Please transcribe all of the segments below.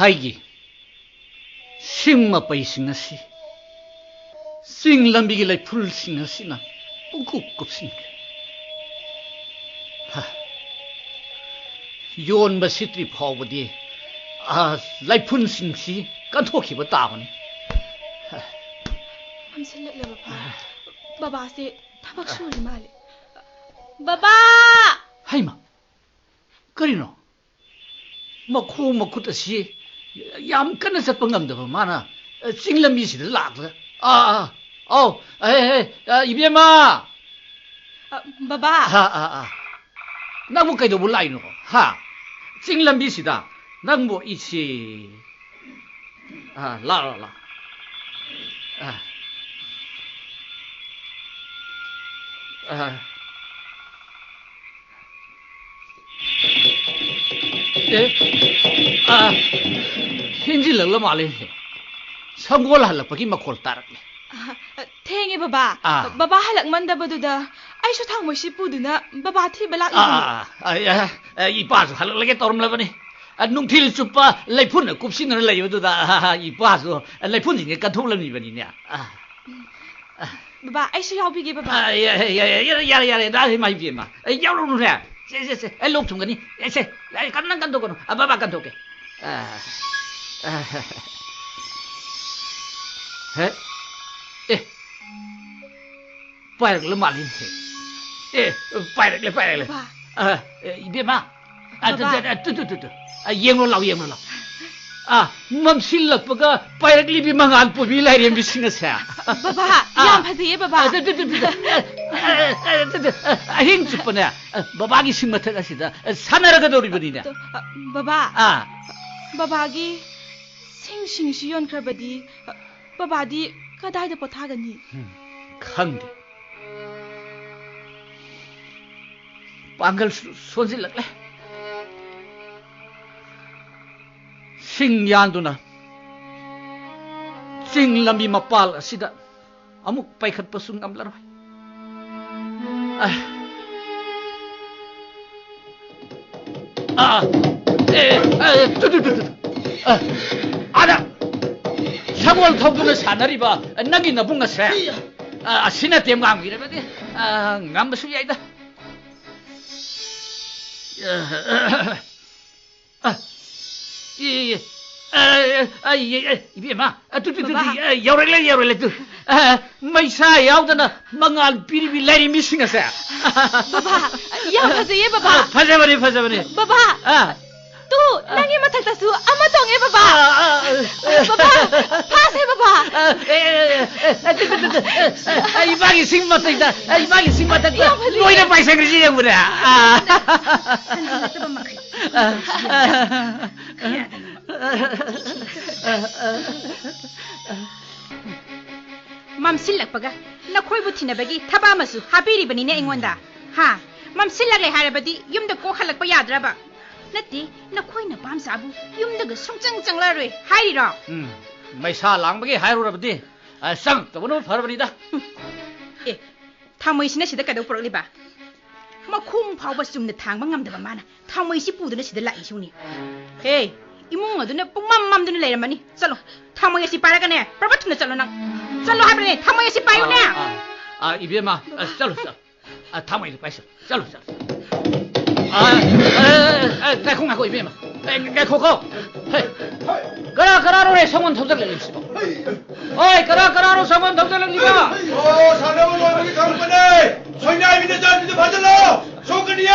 하이기 심마 빠이싱나시 싱람비길라이 풀싱나시나 꾹꾹굽싱 하 요온바 시트리 파워디 라이푼싱시 깐토키바 따보니 함실레 바바 바바세 타박 수리 말레 바바 하이마 그리노 마쿠 마쿠다시 ꯌꯥꯝ ꯀꯟꯅ ꯆꯠꯄ ꯉꯝꯗꯕ ꯃꯥꯅ ꯆꯤꯡ ꯂꯝꯕꯤꯁꯤꯗ ꯂꯥꯛꯄꯗ 이비엠아 바바 ꯅꯪꯕꯨ ꯀꯩꯗꯧꯕ ꯂꯥꯛꯏꯅꯣ 하 ꯆꯤꯡ ꯂꯝꯕꯤꯁꯤ다 ꯅꯪꯕꯨ 이치 라 hinjilala male sangol halakpagi makhol tarakle thenge baba baba halak mandabaduda aisu thangmoisi puduna baba thi balak ipa su halaklage tormlabani nungthil chupa leifun kupsinara leibududa ipa su leifun jinge kathulani bani ne baba aisu yaubige baba yare da mai bi ma yauru ne se lok thungani se kannan kan dokono baba kan doke 빠르게 말린 빠르게 이비마 뚜뚜뚜뚜 예물라 맘실락버가 빠르게 비망안 뽑이 라이렘 비스네사 바바 양 파세요 바바 힘주뻔해 바바기 심마타가시다 사나라가 도리버리냐 바바 바바기 생싱시 연크라바디 바바디 가다이다 포타가니 칸데 방글 손질락래 싱얀두나 싱람비 마팔 시다 amuk paikhat pasung amlar ada sagol thobuna sanariba nagi nabunga se asina tem ngamgire bade ngambasu yaida 이비마 여래래 또 마이사 야우다나 망알 비리비 라리 미싱하세 바바 야 파세요 바바 파자버리 바바 또 나게 맡았다수 아마 동해 바바 파세 바바 이방이 싱맞다 이방이 싱맞다 너희는 파이사 그러지 뭐라 맘실락바가 나코이부 티나바기 타바마수 하비리바니네 잉원다 하 맘실락레 하라바디 юм다 꼭 할락바 야드라바 나티 나코이나 밤사부 юм다가 송짱짱라르 하이리라 마이사 랑바기 하이로라바디 쌍 또는 바라바니다 에 타모이시나 시다 까도 프로리바 마콩 파우바 숨나 탕방 감다바 마나 타모이시 부드나 시다 라이슈니 헤이 이몽 어두나 뽕맘맘드나 레라마니 짤로 타모이시 빠라가네 프로바트나 짤로 낭 짤로 하브네 타모이시 빠요네 이비마 짤로 타모이시 빠이셔 짤로 ngài không im mà ngài khô khô cái đó này xong thông dân là gì ôi cái đó xong thông dân là gì mà 사람을 와보기 강반에 소인아 믿는 자들도 받을러 소근이야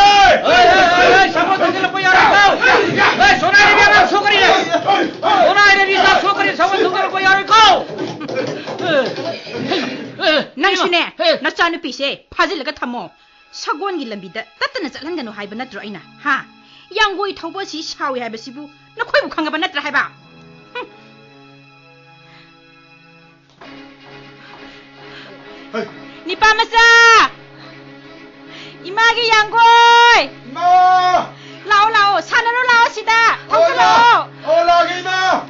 xong thông dân là bây giờ đâu 소나이 비하면 소근이네 소나이를 비싸 소근이 xong thông dân là bây giờ đâu 낭시네 나짜는 삐세 파질러가 탐모 사고원기 람비다 따뜻나 짤한다노 하이바 나트로 아이나 하 양고이 터버시 샤위 하이바시부 나 코이부 강가바 나트라 하이바 니빠 마사 이마기 양고이 이마 라오 산으로 라오시다 통들로 올라가게 이마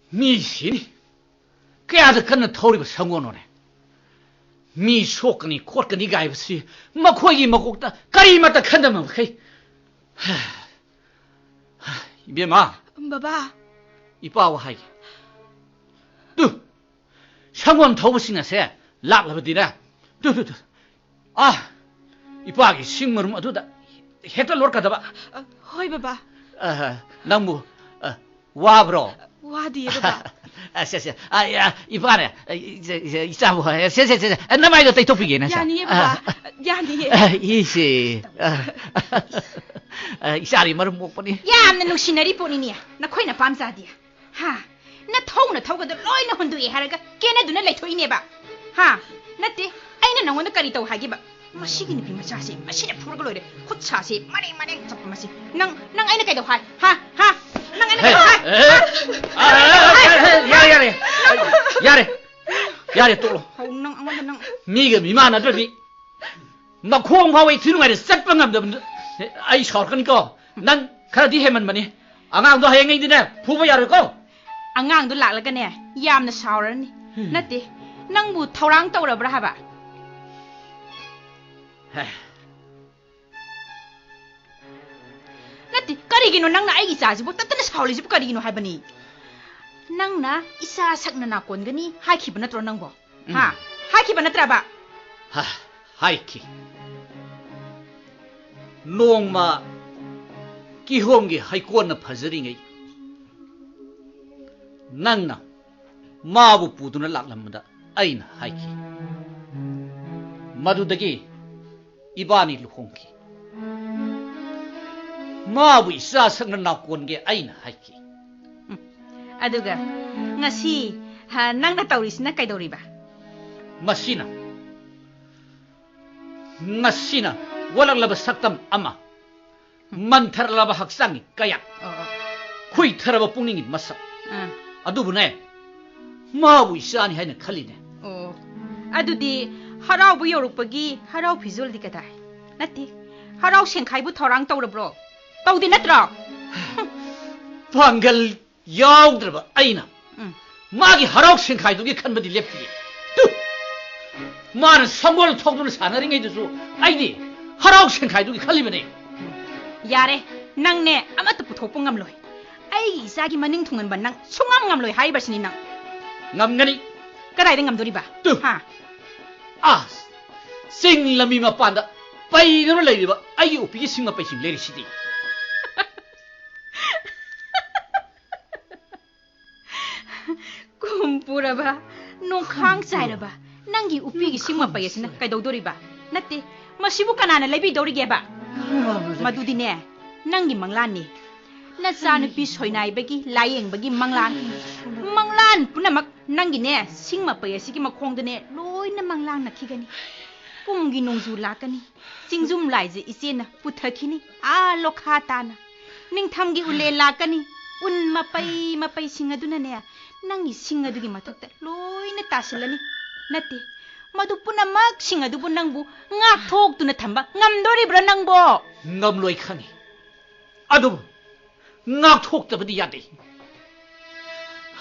미신이 깨아도 끝는 터리고 성원오네 미 속거니 콧거니 가입시 막코기 막곡다 까리 맞다 간다면 오케이 이베마 바바 이빠와 하이 뚜 성원 더부싱나세 락라버디나 뚜 아 이빠기 식물음 어두다 해달 놀까다봐 호이 바바 나무 와브로 와디에 바바 쎄 야 이봐네 이제 뭐 쎄 나마이도 또 토픽이네 야니에 바바 야니에 이시 이사리 머름 못 보니 야암나 누시나리 보니니야 나 코이나 밤사디야 하나 터우나 터거든 로이나 혼두이 하라가 걔네들은 레토이네바 하 나때 아이나 나원나 까리도 하기바 마시기니 비마차시 마시네 푸르글로이래 코차시 마랭 잡마시 낭 아이나 까이도 하이 낭 아이나 까이도 야래 또 낭 아무나 낭 미가 미만하더니 막 공화에 드는 거에 싹방감도 아이 서거니까 난 가라디 해만만이 앙앙도 하행이드네 부부야를 거 앙앙도 락라가네 야암나 사오라니 나때 낭부 타우랑 떠오라브라 하바 나때 까리기노 낭나 아이기 사지부 따뜻나 사올리지부 까리기노 하바니 낭나 이사 삭나 나꼰가니 하이키바 나트로 낭보 하이키바 나트라바 하이키 농마 기홈기 하이꼬나 파저링이 낭나 마부 부두나 락람다 아이나 하이키 마두다기 이바니 루홍기 마부 이사 삭나 나꼰게 아이나 하이키 aduga ngasi nang na taurisna kaidoriba masina walang saktam ama mantarlaba haksangi kaya kui taraba pungningi masa adubune mabu isani haina khaline adudi harau bu yorupagi harau phizul dikadai nati harau sengkhai bu thorang taurabro taudi natra pangal 야우들바 아이나 마기 하라옥 생카이도기 칸바디 lep피 뚜 마는 성골 톡도는 사나링에 주수 아이디 하라옥 생카이도기 칼리면에 야래 낭네 아마도 부토뽕 감로이 아이 이사기 마닝 통은 반낭 송암 감로이 하이버스니 낭 남가니 까라이든 감도리바 뚜아 생라미마 판다 빠이너를 레이바 아이 오피기 싱마 빠이싱 레리시디 Kumpuraba, nung khang sairaba, nangi upigi singma payasina kay dodoriba. Nate, masibu kanana labi dorigeba. Madudine, nangi manglani. Nasana pisoy bagi, layeng bagi manglan. Manglan punamak nangi ne, singma payasiki makongdane, loy na manglan na kigani. Pumgi nungzu lakani, singzum laize isena puthakini, lokhatana. Ning thamgi ule lakani, un mapay singaduna ne. Nangi singadugi matakta loina tasilani nate madu punamak singadu bu nangbu ngak thok tuna thamba ngamdori bra nangbo ngamloi khani adu ngak thok tabadi yade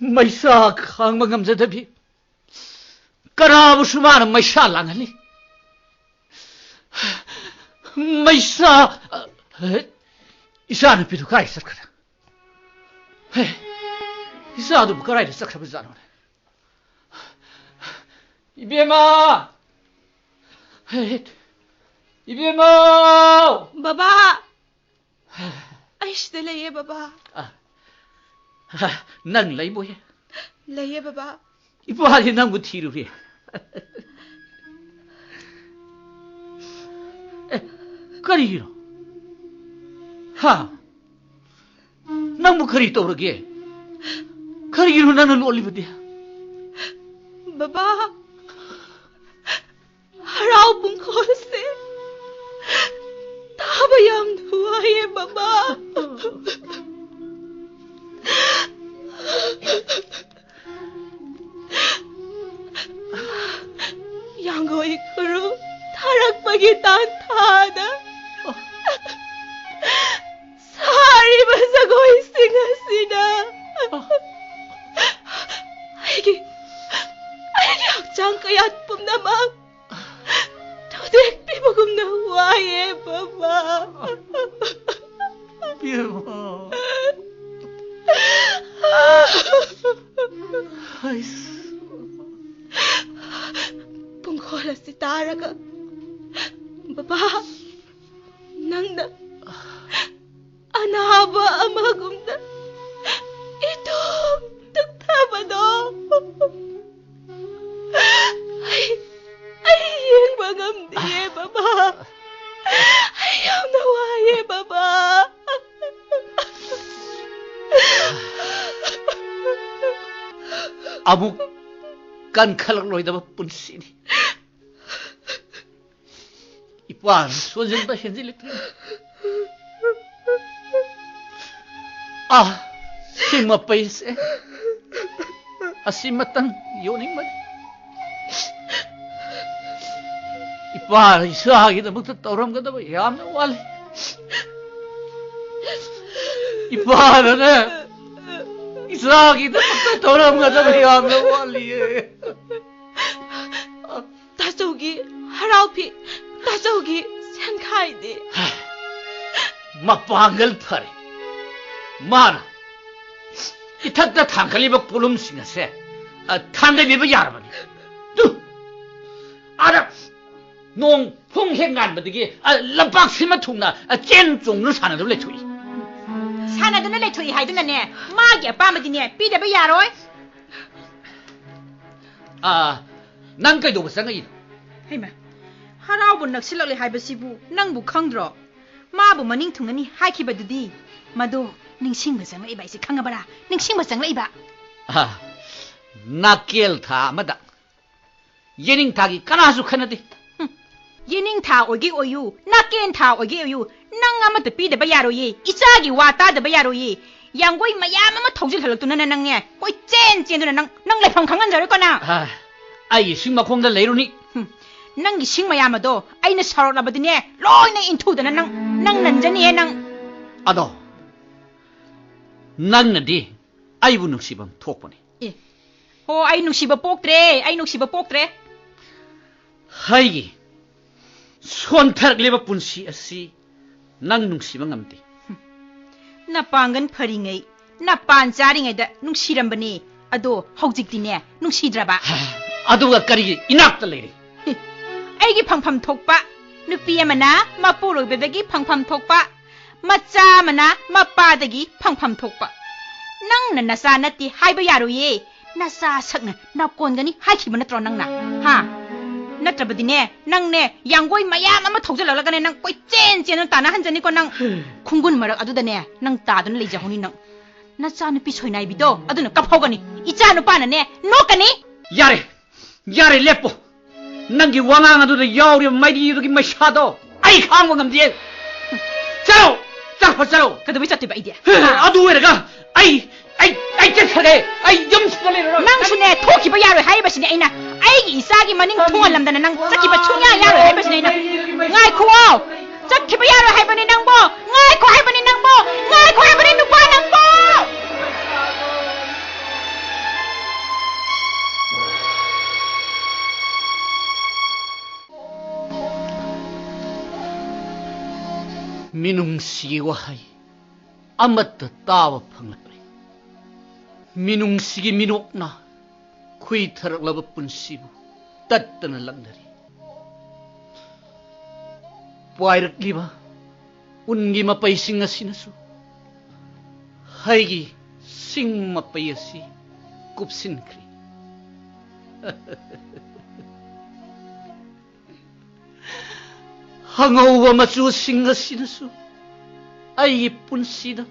ꯃꯩꯁꯥ ꯈꯥꯡꯕ ꯉꯝꯖꯗꯕꯤ ꯀꯅꯥꯕꯨꯁꯨ ꯃꯥꯅ ꯃꯩꯁꯥ ꯂꯥꯡꯍꯜꯂꯤ ꯃꯩꯁꯥ 이사누피도 가라 있었거든. 이사도 가라 있었거든. 이비엠아, 이비엠아. बाबा ऐसे ले ये बाबा नंग लई बोये ले ये बाबा इबो हाली नंग बुथीरु रे करिरो 하 नंग करी तोरगे करिरो नन लोलिबदे बाबा हराव बुंखोसे ताब याम हुआ ये बाबा यांगो इकरू थारक पगी तान थादा सारी बसगो इसिंगा सिना आइगी हक्चांग कयात पुमनामा 도대체 비보금나 와예 바바 비보 아이스 bunkholasi taraga baba nangna anaba amagumda ito tuktabado ay yung magamdi baba ayaw nawaye baba amuk kan khalang loidaba punsini ipan sojeng ta henjili sima paise asimatang yoning mali ipan isagi da bukta tauram ga da yamna wali ipan ne isagi da bukta tauram ga da yamna wali 다저기 하라우피 다저기 생카이데 막방글 파리 마나 이탁다 탕칼리바 뿔음싱아세 탕갈리바 야르바니 뚜 알아 농 풍행간바디기 람박시마 퉁나 젠종을 사나도 레토이 사나도는 레토이 하이드나네 마게 빠마디네 삐데바 야로이 난 그래도 무슨 헤마 하라우부 낚실럭리 하이버시부 낭부 캉드로 마부 머닝 퉁나니 하이키바두디 마도 닝싱바 장라이바 이시 캉가바라 닝싱바 장라이바 나켈타 마다 예닝타기 까나수 카나디 예닝타 오기 오유 나켄타 오기 오유 낭아마도 삐데바 야로이 이자기 와따데바 야로이 양고이 마야마마 통질 할럭두나 낭네 꼬이 젠젠두나 낭 레펑 강한 자를 거나 아이 싱마콩다 레이로니 낭기 싱마야마도 아이나 사로라바드네 로이나 인투드나 낭 난자니에 낭 아도 낭나디 아이부 눅시밤 톡보니 예. 아이 눅시바 뽁드레 아이 눅시바 뽁드레 하이기 손타락레바 분시 아시 낭 눅시바 ngam디 나 빵간 퍼링이 나 반자링에다 눅시람바니 아도 허직디네 눅시드라바 아도가 까리기 이낙다 레이리 아이기 팡팜 톡바 누피야마나 마포로베베기 팡팜 톡바 마짜마나 마빠데기 팡팜 톡바 낭나 나사 나티 하이바 야로예 나사 sakna 나꼰가니 하이키바 나트로 낭나 하 나트라바디네 낭네 양고이 마야마 마 톡절라가네 낭 꼬이 젠젠은 따나 한자니고 낭 쿵군 마락 아두다네 낭 따드는 레이자호니 낭 나짜 누피 소이나이비도 아두는 까파오가니 이짜 누빠나네 노까니 야레 레포 nangi wangang adu da yauri mai di yu ki mai shado ai khang wa ngam die chalo chalo kada bisa tiba idea adu wera ga ai khare ai yum sale ro nang sune thoki ba yaro hai ba sine aina ai gi isagi maning thongal lamda nang chaki ba chunya yaro hai ba sine na ngai khuo chaki ba yaro hai ba ni nang bo ngai kho hai ba ni nang bo ngai kho hai ba ni nu ba nang bo minungsi wahai amata tawa phanglakre minungsigi minokna khui tharaklaba punsibu tattana langdari puairakliba ungi mapaising asinasu haigi sing mapai asi kupsinkri hangauwa machu sing asinasu ai punsida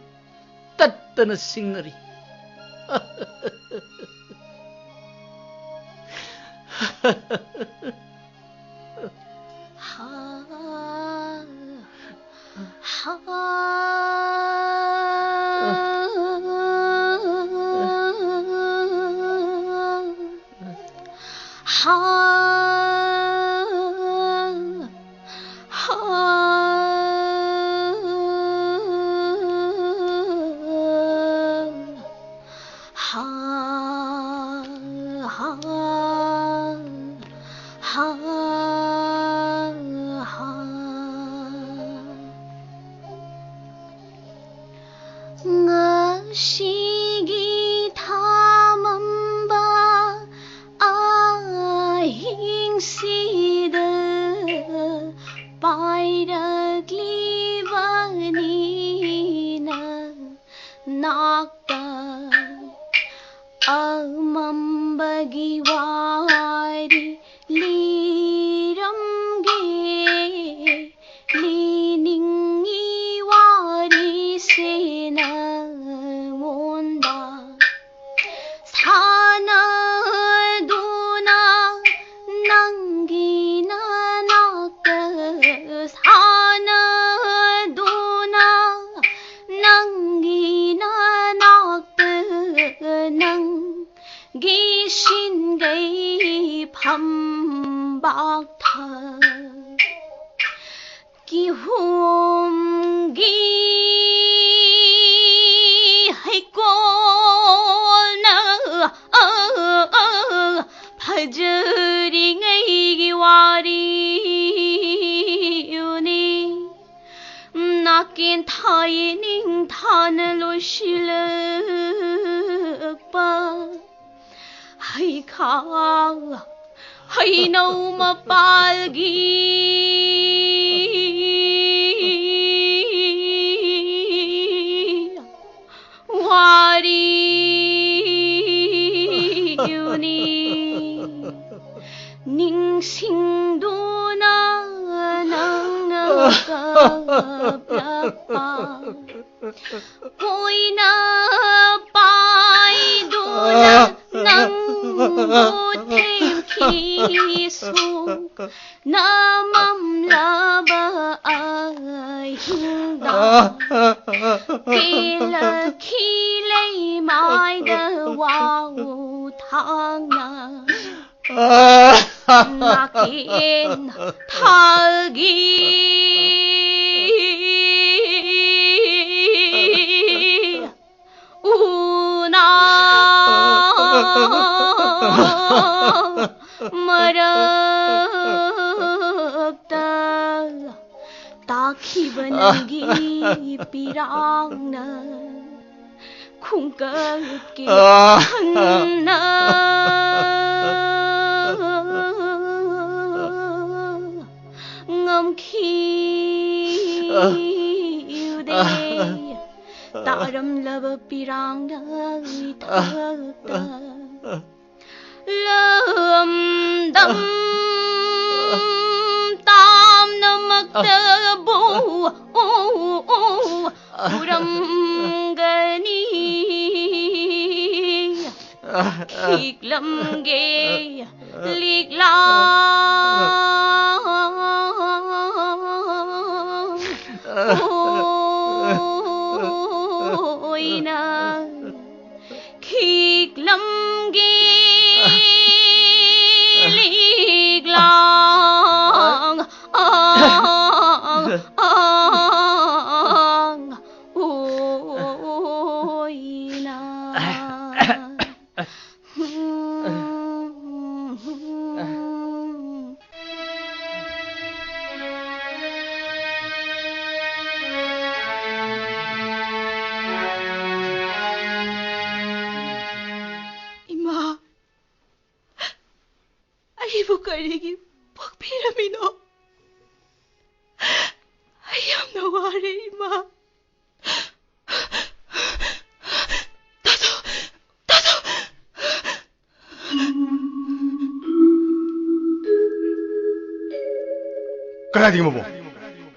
tattana singnari 아이고 가리기 퍽피라미노. 아이암나 와래 이마. 다소. 까야딩 뭐보.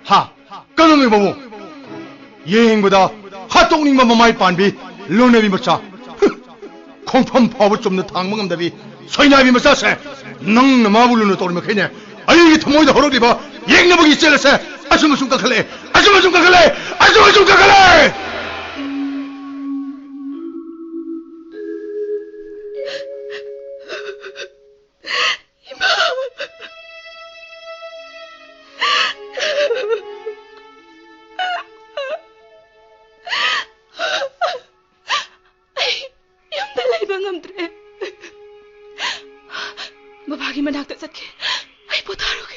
하. 까놈이 뭐보. 예행보다 하똥링만 마이 빤비 론네비 뭐자. 콩펌 파워 좀는 당망감다비 서이나비 뭐자세. 능 마불루는 또리면 걔네. 아이 터모이다 허러리바 예행나보기 셀레세. 아줌마 좀 깎을래. Mabagiman hakta sakit. Ay potarog.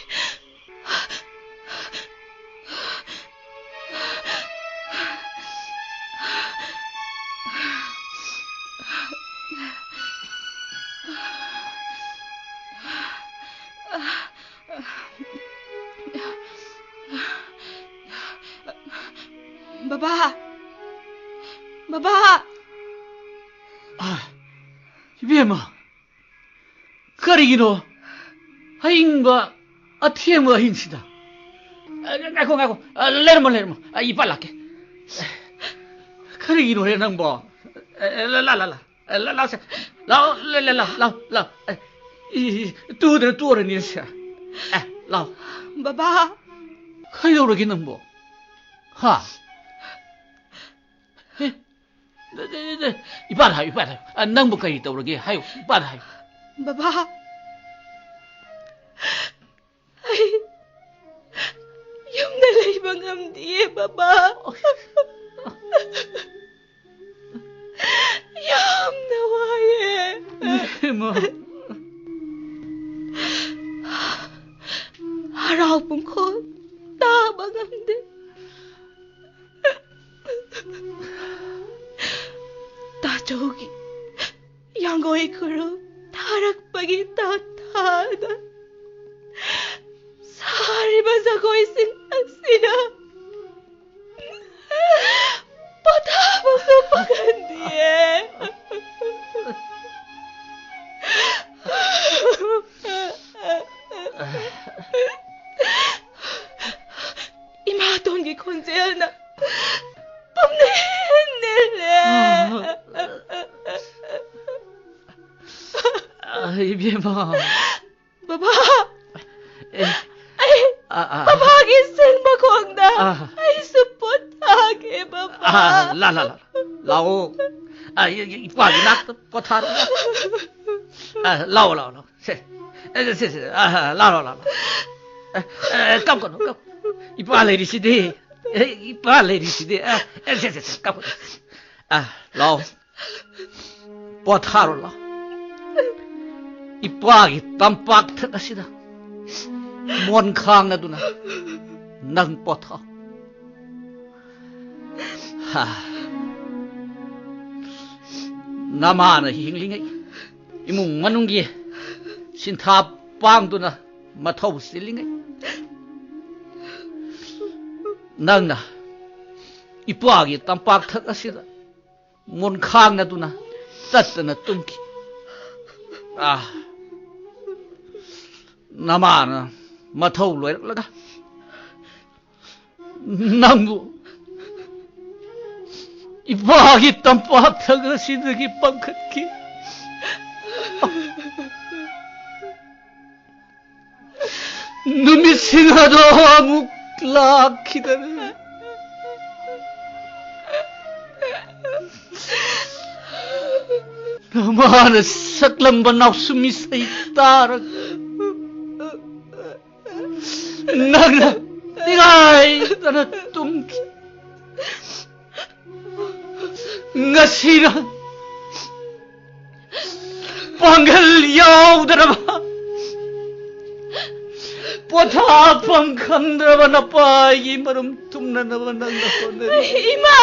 Baba. Ibema. Karigino. Haingba atiema hinsida. Ngako. Lermo. Ipalake. Karigino he nangbo. La. Tu ni sia. La. Baba. Kayo ro nangbo. Ha. 이빨하요. 낭복까지 떠오르게 하요. 이빨하요. Baba. Ay, yung nalaybang amdi, Baba. Yung nawaye. Mo. Harap ko, tabang amdi. Jogi, yang goy kuro, tarak pagi tatada. Sari basa goy sin aksina. Patabang na pagandiye. Imaton gi konseal na. Ibema. Baba. Baba gising bakong na. Ay supot age, Baba. La. Lao. Ipagi nak potaro. Lao. Se. Lao. Kam. Ipale di sini. Se. Kam. Lao. Potaro la. 이빠기 땀빡 터가시다 뭔 강나두나 난 뻗어 나마는 힐링이 이몽 만웅기 신타 빵두나 마타우 실링이 낭나 이빠기 땀빡 터가시다 뭔 강나두나 따뜻나 뚱기 나마는 마타우 로이라가 낭부 이빠기 땀빡 터가시드기 빵긋기 눈이 생하도 아무 락히다네 나마는 saklamban ako sumisaytarak. Nagna, tingay, tanatungki. Ngasira, panggalyaw daraba. Potapang kang daraba na pagi marumtum na naman ang nakonan. Ima!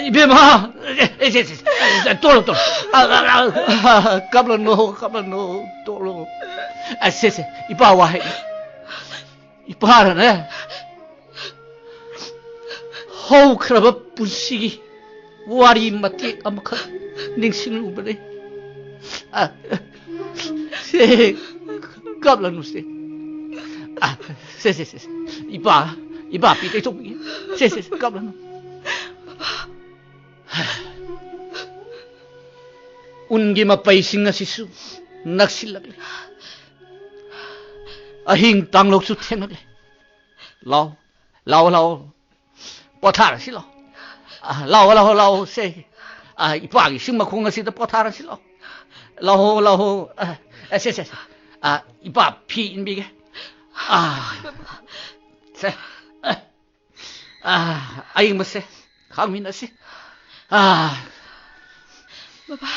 이배마 tolo. Kabla no, tolo. Se, ipa wahai. Ipa ne. Hau kraba punsigi. Wari mati amaka ningsing lubane. Se, kabla no se. Se. Ipa pite topi. Se, kabla no. Ungi mapaising asisu naksilakle. Ahing tanglok su thengle. Lao. Pothara si lao. Lao se. Ipagi singma khong asi da pothara si lao. Lao. Se. Ipa pi inbige. Se. Aying mase. Khangmin asi. Baba.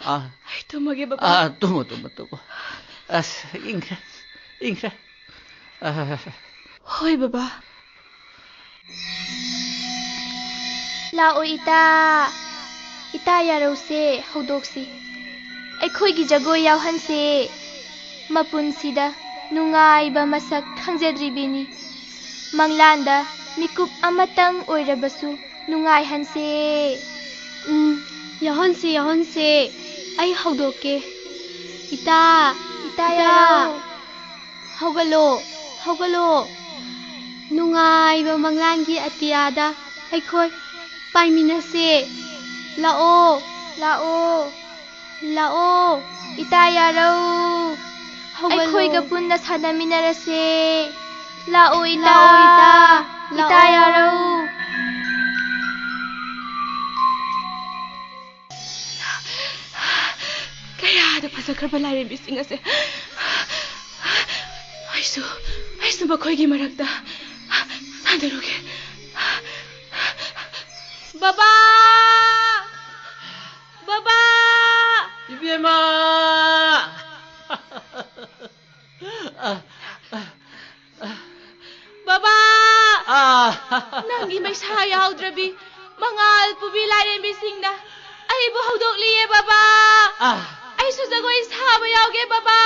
Ay, tumagi, Baba. Tumo. Ingre. Hoy, Baba. Lao ita. Ita yarose, haudoksi. Aikhoigi jagoi yauhanse. Mapunsida nungaiba masak khangjedribini. Manglanda mikup amatang oirabasu nungaihanse. Yahonse. Ay haudoke. Ita yaro. Haugalo. Nungaiba manglangi atiyada. Aikhoy paiminase. Lao. Ita yaro. Aikhoiga punna sanaminarase. Lao ita. Ita yaro. Kaya da pasakraba lairembi singase. Aisu makoigi marakda. Sandaruge. Baba! Ibema! Baba! Nangi may sayaw drabi. Mangal pubi lairembi singda. Ay buhaudok liye, Baba! Ay susagoy saba yawge, Baba!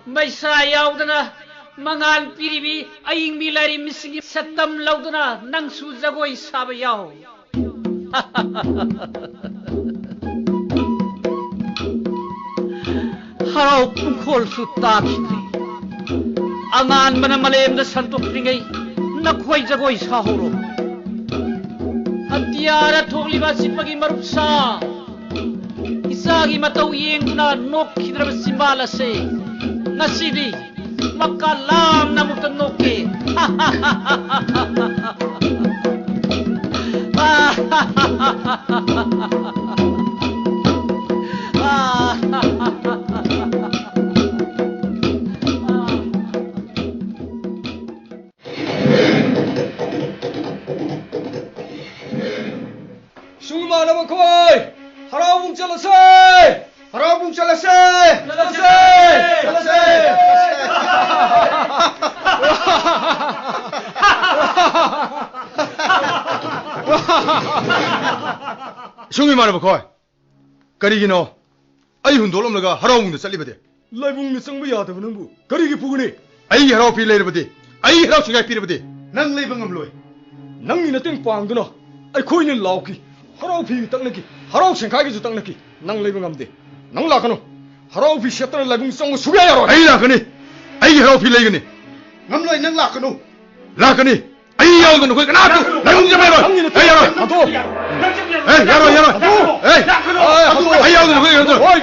May sayaw na mangal piribi aying milari misingi satam laudana nang susagoy saba yaw. Haraw pungkol su takitri. Angan manamalem na santok ringay nakway jagoy sa horo. Tiara thokliba sipagi marupsa isagi matau yenguna nok khidraba simbala se nasidi makalam namukta nokke Sungmana makoy! Harabung chalasay! Sungi mana bakoy? Karigino? Ay hundolom laga harabung da salibade. Laibung ni sangba yadaba nangbu. Karigi puguni? Ay harab pi leirabade. Ay harab singai pirabade. Nang leibang amloi. Nang ni nating pangduna. Ay khoi ni lauki. Harau phi taknaki. Harau sengkhagi ju taknaki. Nang leibang amde. Nang lakano. Harau phi shetana laibung sangba sugya yaro. Ay lakani. Ay harab pi leigani. Ngamloi nang lakano. Lakani. Ay yawgano koi kanatu. Laibung jamai ro. Ay yaro. Ado. Hey, yaro. Hey. Ay yawgano koi kanatu. Hey,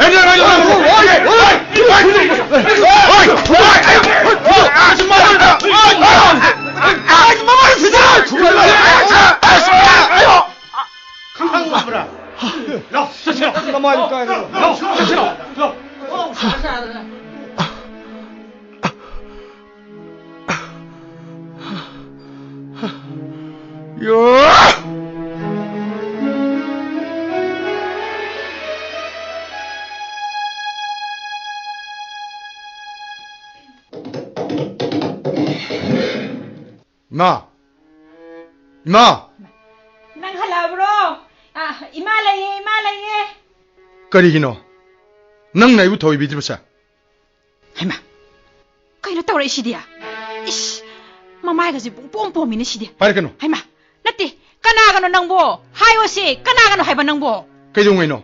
Ma. Nang halabro. 이마 라이에. 그리기노. 능 나이부 더위 비드르사. 하이마. 그이로 떠오래 시디야. 이씨. 마마이가지 뽕뽕이네 시디. 바르케노. 하이마. 나띠. 까나가노 낭보. 하이워시. 까나가노 하이바 낭보. 그종이노.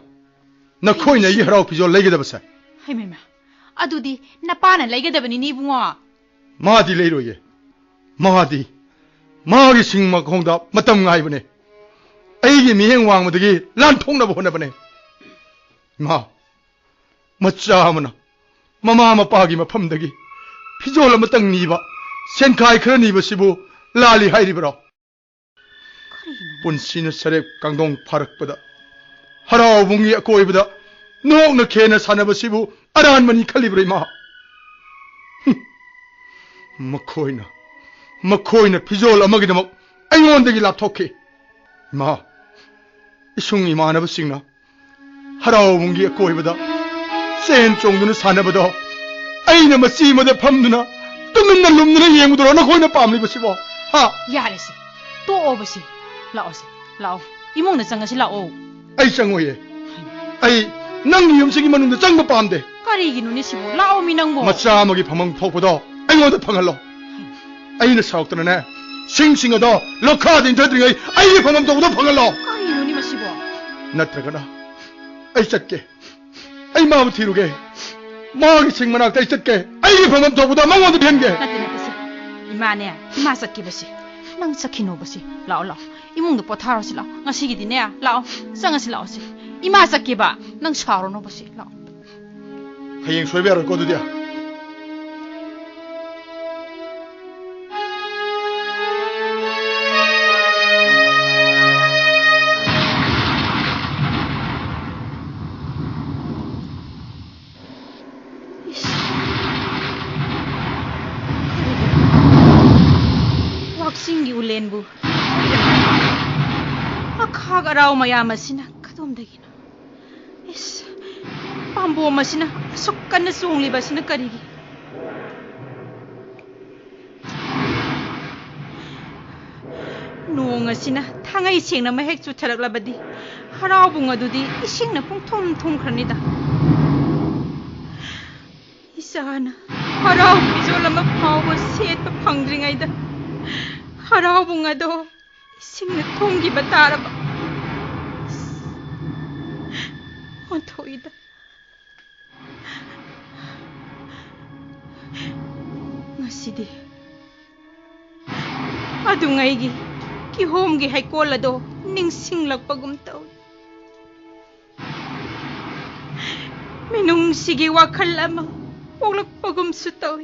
나 코이나 이 하라오 비조 레게다버사. 하이마마. 아두디 나빠는 레게다버니 니붕어. 마디 레이로예. 마디. 마기 싱마 공다 마땀 가이버네. 아이게 미행 왕무득이 란통나보 호나버네. 마. 멋자하머나. 마마마 빠기마 펌득이. 피졸라 마땅 니바. 센카이 그런 니버시부 라리 하이리버라. 본시는 사렙 강동 파락보다. 하라오 붕이 꼬이보다. 녹나 개나 사나버시부 아라한머니 칼리브레 마. 마코이나 피졸라 먹이다먹 아이원데기 랍토키. 마. 이숭이 마나버싱나. 하라오 붕기 꼬이보다. 센 정도는 사나보다. 아이나 마씨마다 팜누나. 뜬는 날 놈누나 예무더라 나 거이나 빰리버시보. 하. 야레시. 또 오버시. 라오시. 라오. 이몽나 짱가시 라오. 아이 짱오예. 아이 낭이 염색이 맞는데 짱마 빰데. 까리기 눈이 시보 라오미 낭보. 마짜 먹이 파망 톡보다. 아이원데 팡할로. 아이는 사옥들네. 싱싱하다. 럭하딘 저들이 아이의 파망 톡보다 팡할로. 까리 눈이 마시보. 나트라가나. 아이 짰게. 아이 마음 뒤로게. 마기 싱만학다 이 짰게. 아이의 파망 톡보다 망원도 변게. 나띠나띠시. 이마네. 이마 삭기버시. 낭 삭히노버시. 라오. 이몽도 뽀타로시 라오. nga시기디네 라오. 쌍아시 라오시. 이마 삭기바. 낭 샤로노버시 라오. 하잉 소배를 꺼두디야. 왁싱기 울렌부. 아카가라오 마야마시나 카돔데기나. 이씨. 빰보 마시나 속간나 송리바시나 까리기. 노nga시나 탕아이 싱나 마핵 주타락라바디. 하라오 붕어두디 이싱나 퐁톰톰 크랍니다. 이사나 하라오 비졸라마 파오버 시엣바 팡드링아이다. 하라오 붕어도 이싱나 통기바 따라바. 온토이다. ngasi디 adungaigi ki homgi haikolado ningsinglakpagum taw minung sige wakal lamang poglakpagum sutaw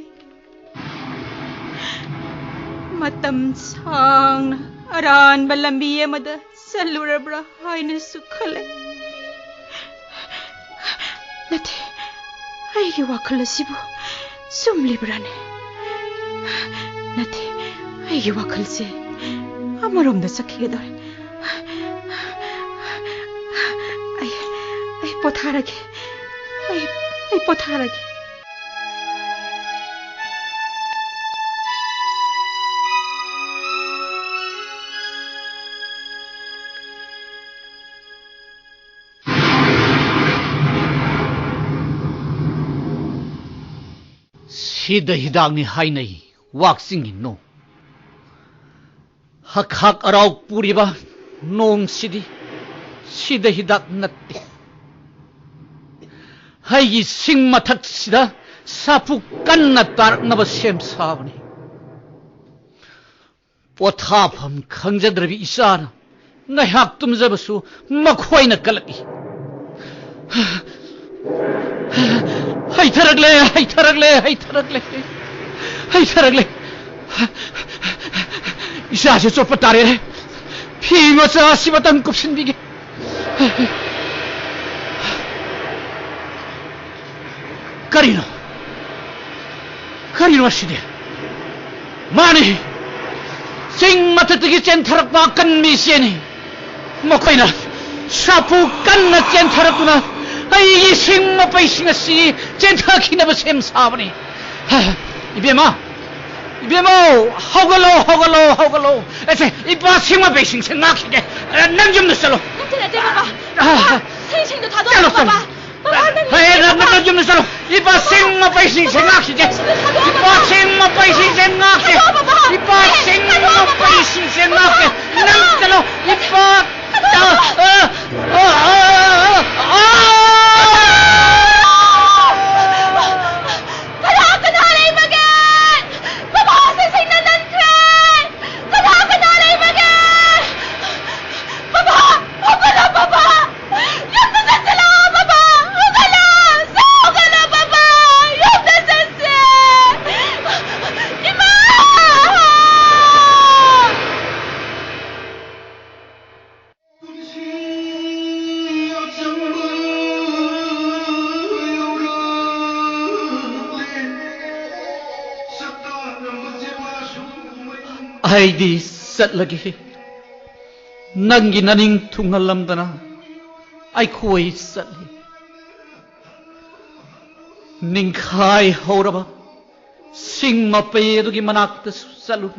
matam sang aran balambiye mada salurabra haine sukhale nate aigi wakal sibu 숨리브라네. 나한테 이게 와클세 아무런 데 삭히게 덜. 아이 포타라게. 아이 포타라게. 시더 히닥니 하이나이 왁싱이 노 학학 아라욱 뿌리바 농시디 시더 히닥 났대 하이기 싱마탁시다 사푸 깐나 따락나바 셈사바니 뽀타밤 강자들비 이사나 나 학tum잡아수 막화이나 깔라기 하이타락래 이사시 쫓아따래래 피임어서 씨바땅 곱신비게 가리노 시대 마니 생마트뜨기 젠타락바 깐미시에니 먹고이나 사푸 깐나 젠타락구나 아이 생마 빠이싱아씨 젠타키나버 셈사버니 이베마 허글로 에세 이빠 생마 빠이싱 생각히게 난 좀 늦살로 안 돼, 봐봐. 생생도 다 넣었어, 봐봐. 나 좀 살아. 이봐 생마 빠이신 생각이지. 이봐 생마 빠이신 생각이. 이봐 생마 빠이신 생각이. 난 살아. 이봐. 아이디 쌀라게 난기 나닝 퉁할람다나 아이코이 쌀리 닝카이 하우라바 싱마 빼두기 마낙다 쌀루루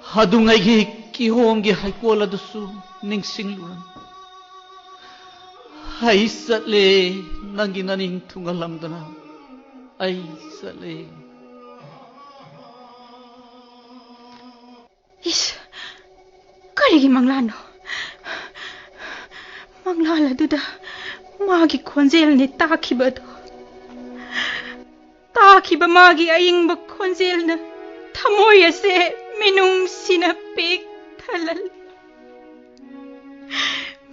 하둥아이기 끼호옹기 하이꼬라두수 닝싱루란 아이 쌀리 난기 나닝 퉁할람다나 아이 쌀리 이스, 그리기 망라노. 망라라두다 마기 콘젤니 따키바도. 따키바 마기 아잉바 콘젤나 타모야세 미농시나 빽 탈랄.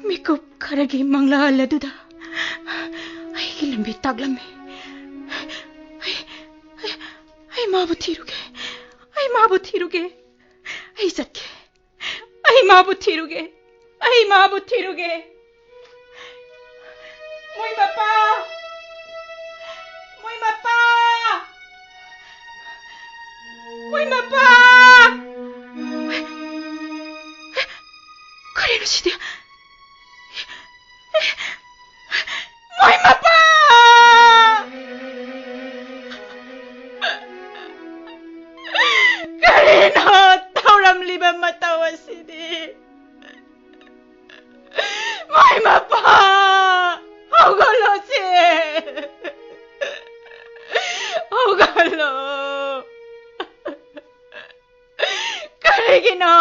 미급 그리기 망라라두다. 아이기 람비 딱람비. 아이 마부티루게. 아이 마부티루게. Ay satke, ay mabutiruge, ay mabutiruge. Muy mapa, muy mapa, muy mapa. Karino siya? Muy mapa. Karino. Liba matawa sini. May mapa! Hawgalo si! Hawgalo! Karigino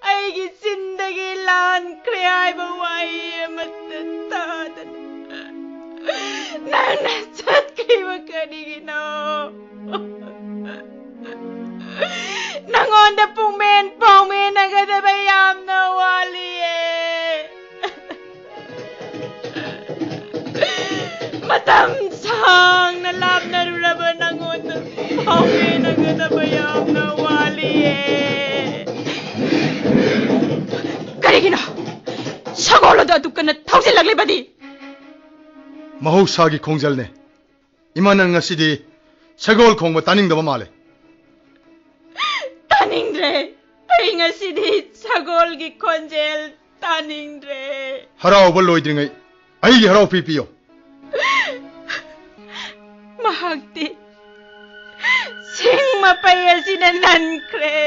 ay gisindagilan kriyay baway matatadan. Nanasat kriwa karigino. Nangonda pungmen nagadabayam na wali matamsang nalap na ruraba nangonda pungmen nagadabayam na wali karigina sagoloda dukkan na tawsil laglibadi mahusagi khongjalne imanan ngasidi sagol khongba taningdaba male taningdre ay ngasidi sagolgi konjel taningdre harao baloidringai ai harao pipiyo mahagti sing mapaya sinankre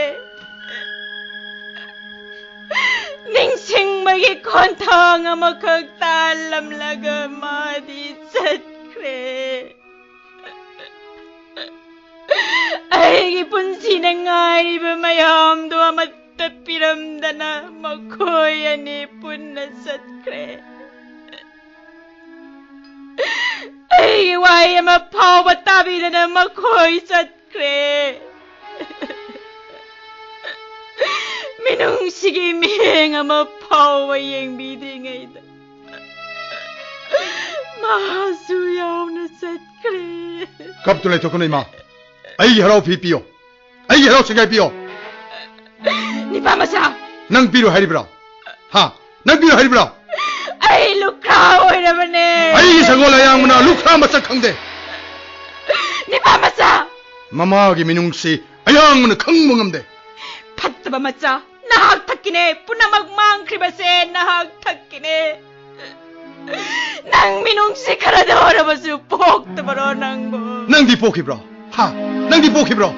ning sing magi kontang makagtalam laga madi satkre ay gipunsinangay bamayam do matapiramdana makoya ni punasatkre ay waya mapaw batabi na makoy satkre minung sige mihenga mapaw wayang bidingay da mahasuyaw na satkre kaptulay tokunay ma ay harao pipiyo ay harao sigay piyo ni pamasa nang piro haribra ha nang piro haribra ay lukra oy naman ay sagol ayang muna lukra masak khangde ni pamasa mamagi minungsi ayang muna khangmungamde patba macha nahag takkine puna magmangkribase nahag takkine nang minungsi karadora basu pok tabaro nang bo nang di pokibra ha nang di pokibra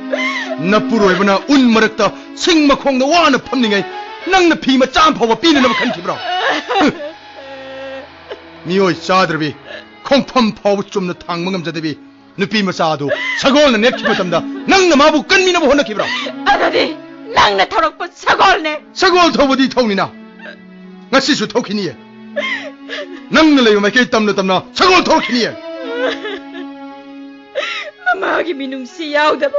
napuro ibana un marakta singmakhong na wana phamningai 낭나 피마 짬파와 삐는 칸 기브라 미오이 자드비 콩펌 파우 좀나 탕망음 자드비 누피마 사도 사골나 냅키버담다 낭나 마부 끈미나 보나 기브라 아다디 낭나 타럭버 사골네 사골 더버디 통이나 나시수 토키니에 낭나 레요 마케 땀나 사골 토키니에 마마기 미능시 야우다바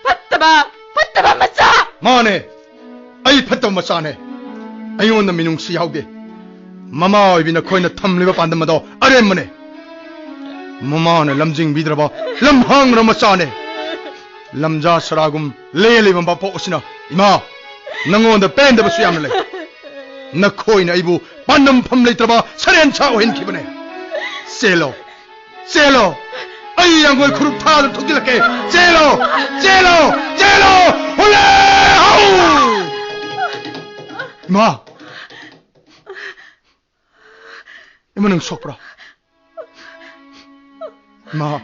팟다바 마사 마네 아이 팟다바 마사네 아이온나 미능시 야우게 마마 어이비나 코이나 탐리바 반담마도 아렘마네 마마네 람징 비드라바 람항라 마사네 람자 서라금 레레바 바포 오시나 이마 낭온다 밴드바 수야물레 나 코이나 이부 반남 팜레트라바 사렌차 오힌 기분에 셀로 아이 양고의 그룹 타들 토끼라게 젤로 홀레 아우 이마는 속브라 나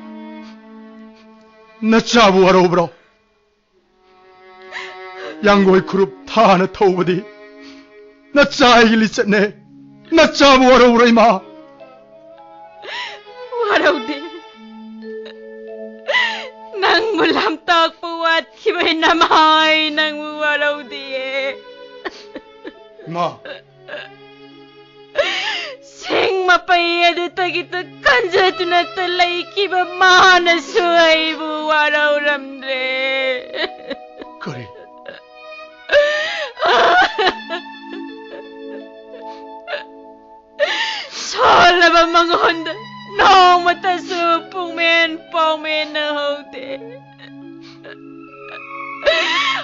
짜부하러 오브라 양고의 그룹 타하나 터우버디 나 짜이길리 쨌네 나 짜부하러 오브라 이마 와라우디 nang mulamtak puwat kibay namay nang muwaraw diye. Ma. Sing mapaya dito kita kanja tunatalay kiba mana suay buwaraw ramdre. Kari. Sola ba mga honda? No, mataso pungmen na hote.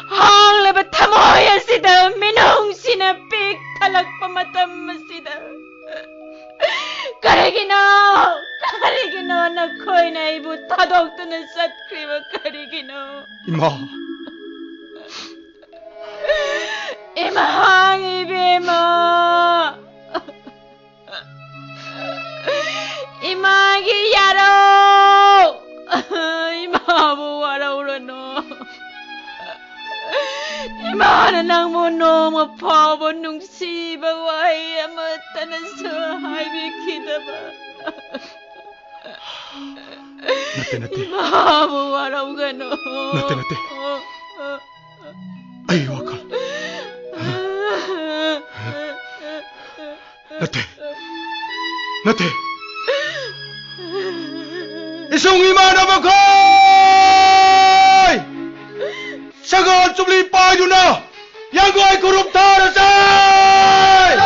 Hang labat tamoyan sida, minong sinapik, talak pamatam sida. Karigino, na koy na ibu, tadok to na satkriba, karigino. Imahang ibima. Imagi yaro, imabu warawrano. Imana nang mono mapabo nung siba way amatan sa highway kita ba. Nate. Imabu warawrano. Nate. Ay wakal. Nate. Isong imana ba koy? Sagol CHUPLEE payo na! Yang ko ay koruptara say!